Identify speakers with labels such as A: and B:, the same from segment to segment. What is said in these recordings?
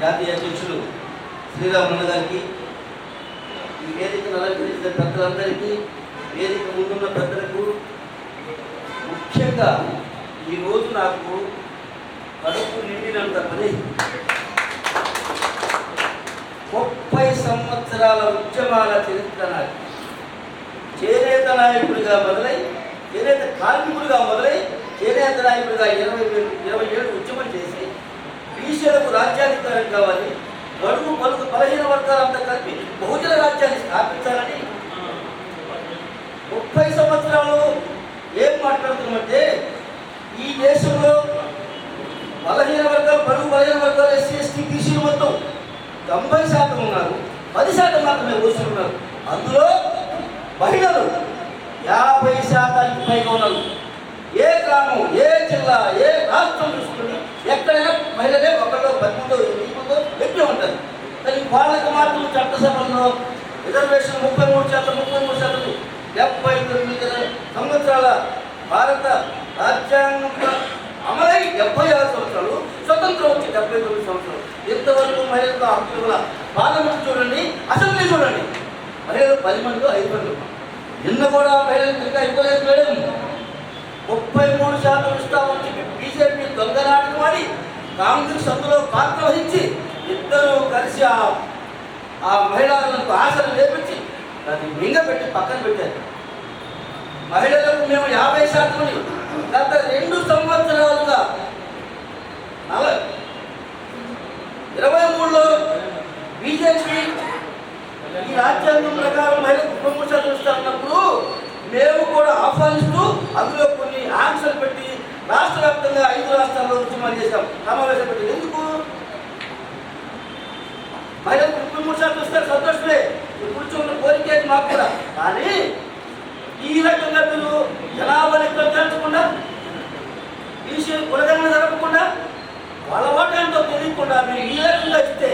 A: జాతీయ అధ్యక్షులు శ్రీరామన్న గారికి, ఈ వేదికను అలంకరించిన పెద్దలందరికీ, వేదిక ముందున్న పెద్దలకు, ముఖ్యంగా ఈరోజు నాకు కడుపు నిండినంత పని. 30 సంవత్సరాల ఉద్యమాల చరిత్ర నాకు. చేనేత నాయకుడిగా మొదలై, చేనేత కార్మికుడిగా మొదలై, చేనేత నాయకుడిగా 20 ఏళ్ళు ఉద్యమం చేసి బీసీలకు రాజ్యాధికారం కావాలి, బడుగు పలుకు బలహీన వర్గాలంతా కలిపి బహుజన రాజ్యాన్ని స్థాపించాలని 30 సంవత్సరాలు ఏం మాట్లాడుతున్నామంటే, ఈ దేశంలో బలహీన వర్గాలు, బడుగు బలహీన వర్గాలు, ఎస్సీ ఎస్టీ బీసీలు మొత్తం 90% ఉన్నారు, 10% మాత్రమే ఓసీలు ఉన్నారు. అందులో మహిళలు 50% పైగా ఉన్నారు. ఏ గ్రామం, ఏ జిల్లా, ఏ రాష్ట్రం చూసుకుని ఎక్కడైనా మహిళలే 1 10 ఎక్కువ ఉంటారు. కానీ వాళ్ళకు మాత్రం చట్టసభల్లో రిజర్వేషన్ 33%, 79 సంవత్సరాల భారత రాజ్యాంగం అమలై 76 సంవత్సరాలు, స్వతంత్రం వచ్చి 79 సంవత్సరాలు. ఇంతవరకు మహిళలకు హక్కుల పార్లమెంట్ చూడండి, అసెంబ్లీ చూడండి, మహిళలు 10 మందిలో 5 మంది. నిన్న కూడా మహిళలకు ఇంకా ఇవ్వలేదు మేడం. 33% ఇస్తామని చెప్పి బీజేపీ దొంగ నాటకం ఆడి కాంగ్రెస్ అందులో పాత్ర వహించి ఇద్దరు కలిసి ఆ మహిళలకు ఆశలు లేపించి దాన్ని మింగపెట్టి పక్కన పెట్టారు. మహిళలకు మేము 50% గత 2 సంవత్సరాలుగా 23లో బీజేపీ ఈ రాజ్యాంగం ప్రకారం మహిళలకు 33% ఇస్తామన్నప్పుడు మేము కూడా ఆహ్వానిస్తూ అందులో కొన్ని ఆంక్షలు పెట్టి రాష్ట్ర వ్యాప్తంగా 5 రాష్ట్రాల్లో ఉద్యమాలు చేశాం, సమావేశం పెట్టి. ఎందుకు? మహిళలకు 33% ఇస్తారు, సంతోషమే, కూర్చున్న కోరిక మాకు కూడా. కానీ ఈ రకంగా మీరు జనాభా లెక్కలు తెలుసుకుండా, బీసీ కులగణన జరపకుండా, వాళ్ళ ఓటాంతో తెలియకుండా మీరు ఈ రకంగా ఇస్తే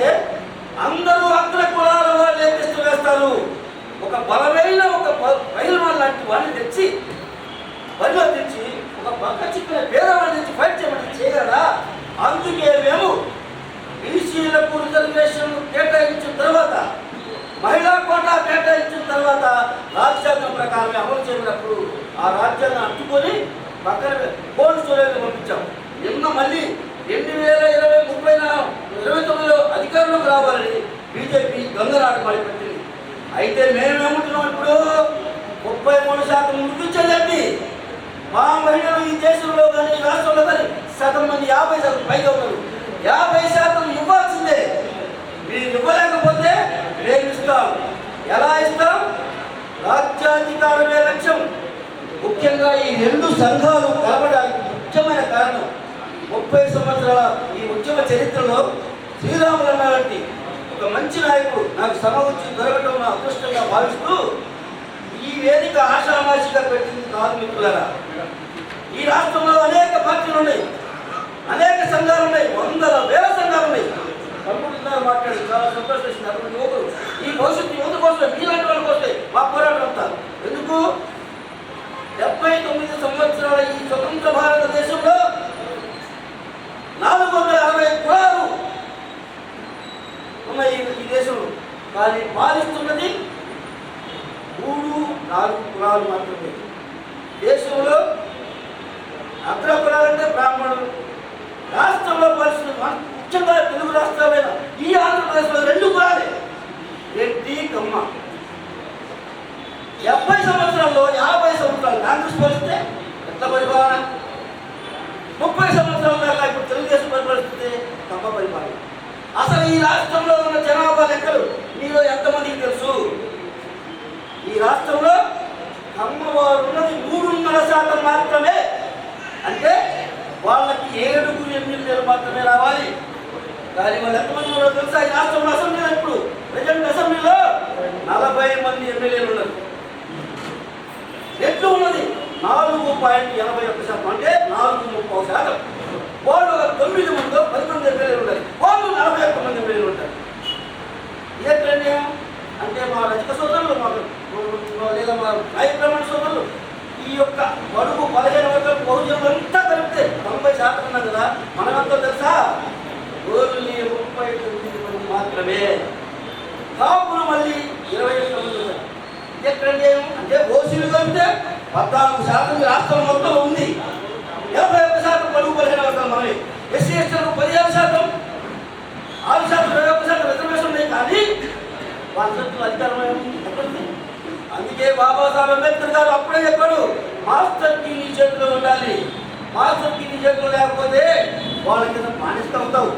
A: అందరూ అగ్ర కులాల వాళ్ళే టెస్ట్ వేస్తారు. ఒక బలమైన పైల్వాన్ లాంటి వాడిని తెచ్చి బరిలో తెచ్చి ఒక పక్క చిక్కిన పేదవాడిని తెచ్చి ఫైట్ చేయమని చేయగలరా? అందుకే మేము బీసీలకు రిజర్వేషన్ కేటాయించిన తర్వాత, మహిళా కోటా కేటాయించిన తర్వాత రాజ్యాంగం ప్రకారమే అమలు చేయనప్పుడు ఆ రాజ్యాంగం అట్టుకొని పక్కన కోల్డ్ స్టోరేజ్ పంపించాం. నిన్న మళ్ళీ 2029లో అధికారంలోకి రావాలని బీజేపీ దొంగనాటకం పెట్టింది. అయితే మేమేమంటున్నాం, ఇప్పుడు 33% ముగించండి. మా మహిళలు ఈ దేశంలో కానీ ఈ రాష్ట్రంలో కానీ సగం మంది 50% పైగా ఉన్నారు. 50% ఇవ్వాల్సిందే. మీరు ఇవ్వలేకపోతే మేము ఇస్తాం. ఎలా ఇస్తాం? రాజ్యాధికారమే లక్ష్యం. ముఖ్యంగా ఈ 2 సంఘాలు కలపడానికి ముఖ్యమైన కారణం 30 సంవత్సరాల ఈ ఉద్యమ చరిత్రలో శ్రీరాములన్న లాంటి ఒక మంచి నాయకుడు నాకు సమవుచ్చి దొరకటం నా అదృష్టంగా భావిస్తూ ఈ వేదిక ఆషామాషిగా పెట్టింది కాదు మిత్రులారా. ఈ రాష్ట్రంలో అనేక పార్టీలు ఉన్నాయి, అనేక సంఘాలు ఉన్నాయి, 100,000 సంఘాలు ఉన్నాయి. తమ్ముడు మాట్లాడి చాలా సంతోషం వేసింది. అటువంటి యువకులు ఈ భవిష్యత్తు యువత కోసమే, మీలాంటి వాళ్ళ కోసమే మా పోరాటం అంతా. ఎందుకు? 79 సంవత్సరాల ఈ స్వతంత్ర భారతదేశంలో 460 కులాలు ఉన్నాయి ఈ దేశంలో. కానీ పాలిస్తున్నది 3-4 కులాలు మాత్రమే. దేశంలో అగ్ర కులాలంటే బ్రాహ్మణులు. రాష్ట్రంలో పాలిస్తున్న ముఖ్యంగా తెలుగు రాష్ట్రాలైన ఈ ఆంధ్రప్రదేశ్లో 2 కులాలే, రెడ్డి, కమ్మ. 70 సంవత్సరాల్లో 50 సంవత్సరాలు కాంగ్రెస్ పరిస్థితే ఎంత పరిపాలన? 30 సంవత్సరాల దాకా ఇప్పుడు తెలుగుదేశం పరిపాలిస్తే కమ్మ పరిపాలన. అసలు ఈ రాష్ట్రంలో ఉన్న జనాభా లెక్కలు మీలో ఎంతమందికి తెలుసు? ఈ రాష్ట్రంలో కమ్మవారు ఉన్నది 3.5% మాత్రమే. అంటే వాళ్ళకి 7 ఎమ్మెల్యేలు మాత్రమే రావాలి. కానీ వాళ్ళు ఎంతమంది ఉన్నారో తెలుసా? ఈ రాష్ట్రంలో అసెంబ్లీలో ఇప్పుడు ప్రజెంట్ అసెంబ్లీలో 40 మంది ఎమ్మెల్యేలు ఉన్నారు. ఎట్లు ఉన్నది 4.81%, అంటే 4.30%. వాళ్ళు 9 మందో 10 మంది ఎమ్మెల్యేలు ఉంటారు, వాళ్ళు 41 మంది ఎమ్మెల్యేలు ఉంటారు. ఏంటంటే అంటే మా రజక సోదరులు, లేదా మా నాయ బ్రాహ్మణ సోదరులు ఈ యొక్క బడుగు 15 వర్గాలు బహుజనులు అంతా కలిపితే 90% ఉన్నది కదా. మనమంతా తెలుసా? ఓన్లీ 30 మాత్రమే. కాపులు మళ్ళీ 21 మంది ఉన్నారు. ఎక్కడంటే అంటే ఓసీలు కలిపితే 14% రాష్ట్రం మొత్తం ఉంది. 81% పలుగు 15 వర్గాలు మనమే. ఎస్సీ ఎస్టీలకు 16%, 6% 21% రిజర్వేషన్ ఉన్నాయి. కానీ వాళ్ళ చేతులు అధికారం ఎక్కడుంది? అందుకే బాబాసాహెబ్ అంబేద్కర్ గారు అప్పుడే చెప్పాడు, మాస్టర్ కీ నీ చేతిలో ఉండాలి. మాస్టర్ కీ నీ చేతిలో లేకపోతే వాళ్ళ కింద బానిస అవుతావు.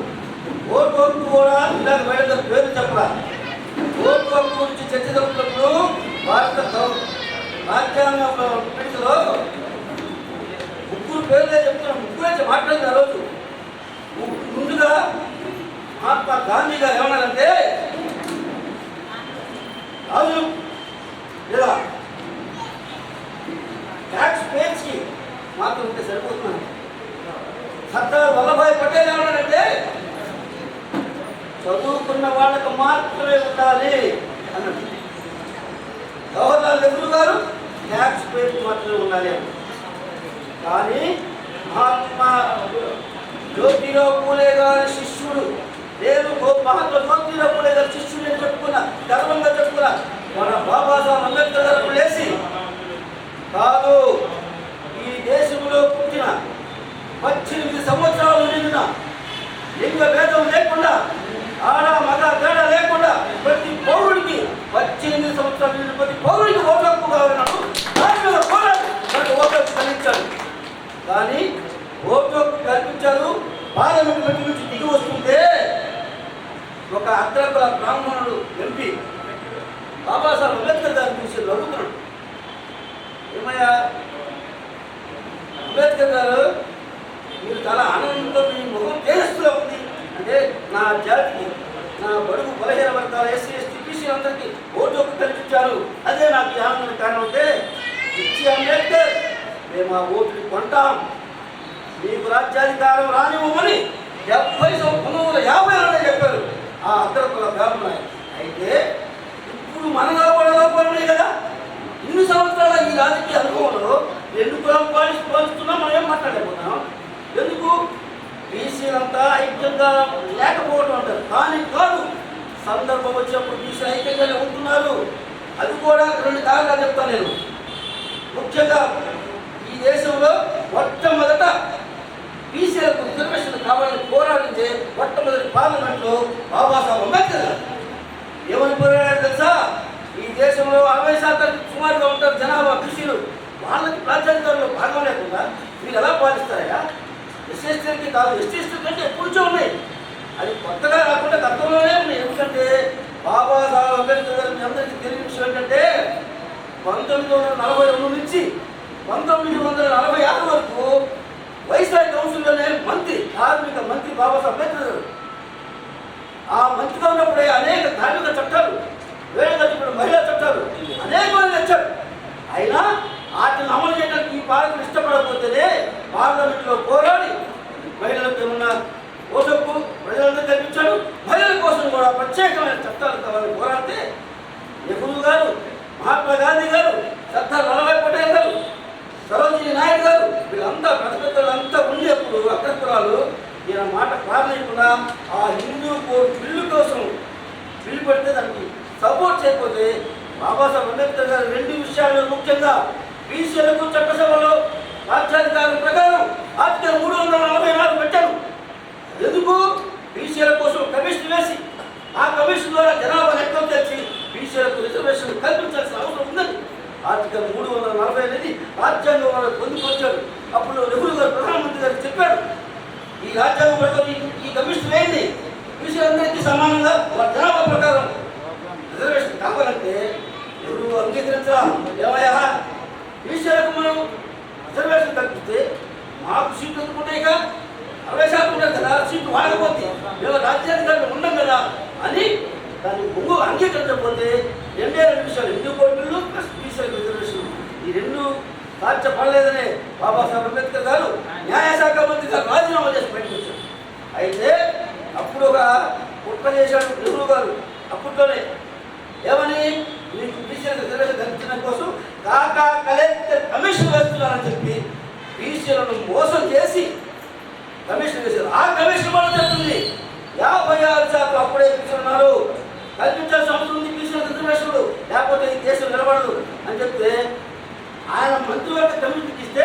A: ఓటు హక్కు కూడా ఇలాగ బయట పేరు చెప్పరా. ఓటు హక్కు గురించి చర్చ జరుగుతున్నప్పుడు భారత రాజ్యాంగ పీఠలో ముగ్గురు పేర్లే చెప్తున్నాం. ముగ్గురే మాట్లాడింది ఆ రోజు. ముందుగా మహాత్మా గాంధీ గారు ఏమన్నారంటే, రాజు లేదా ట్యాక్స్ పేర్చి మాత్రం ఉంటే సరిపోతున్నాను. సర్దార్ వల్లభాయ్ పటేల్ ఏమన్నాడంటే, చదువుకున్న వాళ్ళకు మాత్రమే ఉండాలి అన్నాడు. జవహర్లాల్ నెహ్రూ గారు ట్యాక్స్ పేర్చి మాత్రమే ఉండాలి అన్నాడు. కానీ మహాత్మా జ్యోతిరావు పూలే గారి శిష్యుడు, నేను మహాత్మా జ్యోతిరావు పూలే గారి శిష్యుడు అని చెప్పుకున్నా, గర్వంగా చెప్పుకున్నా. మన బాబాసాహెబ్ అంబేద్కర్ గారు లేచి, కాదు, ఈ దేశంలో పుట్టిన 18 సంవత్సరాలు నిండిన లింగ భేదం లేకుండా, ఆడ మగ తేడా లేకుండా ప్రతి పౌరుడికి 18 సంవత్సరాలు నిండిన ప్రతి పౌరుడికి ఓటు హక్కు కావాలన్నాడు. దాని మీద పోరాడి మనకు ఓటు హక్కు కల్పించాడు. కానీ ఓటు హక్కు కల్పించారు. పార్లమెంట్ నుంచి దిగి వస్తుంటే ఒక అగ్రకుల బ్రాహ్మణుడు ఎంపీ బాబాసాహెబ్ అంబేద్కర్ గారిని చూసి నవ్వుతున్నాడు. ఏమయ్యా అంబేద్కర్ గారు, మీరు చాలా ఆనందంతో మీ ముఖం తేజస్సులో ఉంది అంటే, నా జాతికి, నా బడుగు బలహీన వర్గాల ఎస్సీ ఎస్టీ బీసీ అందరికీ ఓటు హక్కు కల్పించారు, అదే నాకు ఆనందానికి కారణం. అంటే ఇచ్చి అంబేద్కర్, మేము ఆ ఓటుని కొంటాం, మీకు రాజ్యాధికారం రానివ్వమని 1950 చెప్పారు ఆ అగ్రకుల బ్రాహ్మణ. అయితే ఇప్పుడు మన లోపలనే కదా ఇన్ని సంవత్సరాల ఈ రాజకీయ అనుభవంలో 2 కులాలు పాలిస్తున్నా మనం ఏం మాట్లాడలేకపోతున్నాం. ఎందుకు? బీసీలంతా ఐక్యంగా లేకపోవడం అంటారు. కానీ కాదు, సందర్భం వచ్చినప్పుడు బీసీ ఐక్యంగానే ఉంటున్నారు. అది కూడా 2 కారణాలు చెప్తాను నేను. ముఖ్యంగా ఈ దేశంలో మొట్టమొదట బీసీలకు రిజర్వేషన్ కావాలని పోరాడించే మొట్టమొదటి పార్లమెంట్లో బాబాసాహెబ్ అంబేద్కర్ గారు. ఏమని పోరాడారు తెలుసా? ఈ దేశంలో 60% సుమారుగా ఉంటారు జనాభా బీసీలు. వాళ్ళకి ప్రాధాన్యతలో భాగం లేకుండా మీరు ఎలా పాలిస్తారయ్యా? ఎస్సీఎస్టీలకి కాదు, ఎస్టీఎస్టీ కంటే ఎక్కువ ఉన్నాయి. అది కొత్తగా రాకుండా గతంలోనే ఉన్నాయి. ఎందుకంటే బాబాసాహెబ్ అంబేద్కర్ గారు మీ అందరికీ తెలియని విషయం ఏంటంటే, 1942 నుంచి 1946 వరకు వైస్రాయ్ కౌన్సిల్లోనే మంత్రి, కార్మిక మంత్రి బాబాసాహెబ్ అంబేద్కర్ గారు. ఆ మంత్రిగా ఉన్నప్పుడే అనేక ధార్మిక చట్టాలు, వేరే మహిళా చట్టాలు అనేకమైన తెచ్చాడు. అయినా వాటిని అమలు చేయడానికి ఈ పాలకులు ఇష్టపడకపోతేనే పార్లమెంట్లో పోరాడి మహిళలకు ఏమన్నా ఓటకు ప్రజలందరూ కల్పించాడు. మహిళల కోసం కూడా ప్రత్యేకమైన చట్టాలు కావాలని పోరాడితే నెహ్రూ గారు, మహాత్మా గాంధీ గారు, సర్దార్ వల్లభాయ్ పటేల్ గారు, సరోజినీ నాయుడు గారు, వీళ్ళంతా ప్రతిపక్షులంతా ఉండేప్పుడు అగ్రకులాలు ఈయన మాట ప్రారంభించకుండా ఆ హిందూ కోడ్ బిల్లు కోసం బిల్లు పెడితే దానికి సపోర్ట్ చేయకపోతే బాబాసాహెబ్ అంబేద్కర్ గారు 2 విషయాలు ముఖ్యంగా బీసీలకు చట్టసభలో రాజ్యాధికారం ప్రకారం ఆర్టికల్ 344 పెట్టారు. ఎందుకు? బీసీల కోసం కమిషన్ వేసి ఆ కమిషన్ ద్వారా జనాభా లెక్కలు తెచ్చి బీసీలకు రిజర్వేషన్ కల్పించాల్సిన అవసరం ఉందని ఆర్టికల్ 340 అనేది రాజ్యాంగం వాళ్ళు పొందుపరిచాడు. అప్పుడు నెహ్రూ గారు ప్రధానమంత్రి గారు చెప్పాడు, ఈ రాజ్యాంగం ప్రకారం ఈ కమిషన్ వేయండి, బీసీలందరికీ సమానంగా వాళ్ళ జనాభా ప్రకారం రిజర్వేషన్ కావాలంటే నెహ్రూ అంగీకరించరా. ఏమయ్యా, బీసీలకు మనం రిజర్వేషన్ కల్పిస్తే మాకు సీట్లు ఎందుకుంటాయిగా, 60% ఉంటాయి కదా, సీట్లు వాడకపోతే మేము రాజ్యాధికారులు ఉండం కదా అని దాన్ని ముందు అంగీకరించకపోతే 2 విషయాలు, హిందూ కోడ్ బిల్లు ప్లస్ బీసీలకు రిజర్వేషన్, ఈ 2 సాధ్యపడలేదనే బాబాసాహెబ్ అంబేద్కర్ గారు న్యాయశాఖ మంత్రి గారు రాజీనామా చేసి బయటకొచ్చారు. అయితే అప్పుడు ఒక కుట్ర చేశాడు నెహ్రూ గారు. అప్పట్లోనే ఏమని, మీకు బీసీలకు రిజర్వేషన్ కల్పించడం కోసం కాకా కలెక్టర్ కమిషన్ వేస్తున్నారని చెప్పి బీసీలను మోసం చేసి కమిషన్ వేశారు. ఆ కమిషన్ కూడా చెప్తుంది 56% అప్పుడే బీసీలు ఉన్నారు. నిలబడదు అని చెప్తే ఆయన మంత్రివర్గ కమిషన్కి ఇస్తే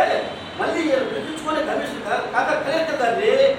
A: మళ్ళీ పిలిపించుకునే కమిషన్ కాక కలెక్టర్ గారిని